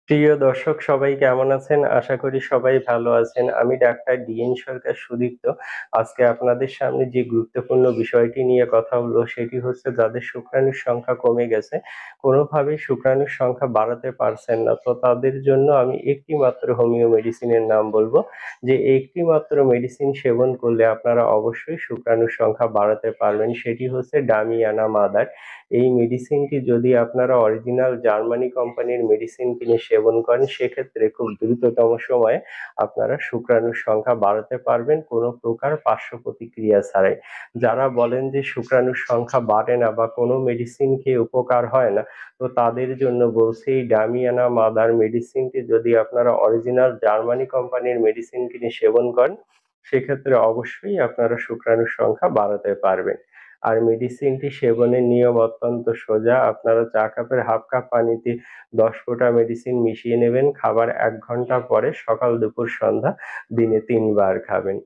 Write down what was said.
প্রিয় দর্শক সবাই কেমন আছেন? আশা করি সবাই ভালো আছেন। আমি ডাক্তার ডিএন সরকার সুদীপ্ত। আজকে আপনাদের সামনে যে গুরুত্বপূর্ণ বিষয়টি নিয়ে কথা বলব সেটি হচ্ছে যাদের শুক্রাণুর সংখ্যা কমে গেছে, কোনোভাবেই শুক্রাণুর সংখ্যা বাড়াতে পারছেন না। তো তাদের জন্য আমি একটি মাত্র হোমিও মেডিসিনের নাম বলব, যে একটি মাত্র মেডিসিন সেবন করলে আপনারা অবশ্যই শুক্রাণুর সংখ্যা বাড়াতে পারবেন। সেটি হচ্ছে ডামিয়ানা মাদার। এই মেডিসিনটি যদি আপনারা অরিজিনাল জার্মানি কোম্পানির মেডিসিন কিনে সেবন করেন সেক্ষেত্রে খুব দ্রুততম সময়ে আপনারা শুক্রাণুর সংখ্যা বাড়াতে পারবেন কোনো প্রকার পার্শ্ব প্রতিক্রিয়া ছাড়াই। যারা বলেন যে শুক্রাণুর সংখ্যা বাড়ে না বা কোনো মেডিসিন খেয়ে উপকার হয় না, তো তাদের জন্য বলছি এই ডামিয়ানা মাদার মেডিসিনটি যদি আপনারা অরিজিনাল জার্মানি কোম্পানির মেডিসিন কিনে সেবন করেন সেক্ষেত্রে অবশ্যই আপনারা শুক্রাণুর সংখ্যা বাড়াতে পারবেন। আর মেডিসিনটি সেবনের নিয়ম অত্যন্ত সোজা। আপনারা চা কাপের হাফ কাপ পানিতে ১০ ফোঁটা মেডিসিন মিশিয়ে নেবেন। খাবার ১ ঘন্টা পরে সকাল, দুপুর, সন্ধ্যা দিনে ৩ বার খাবেন।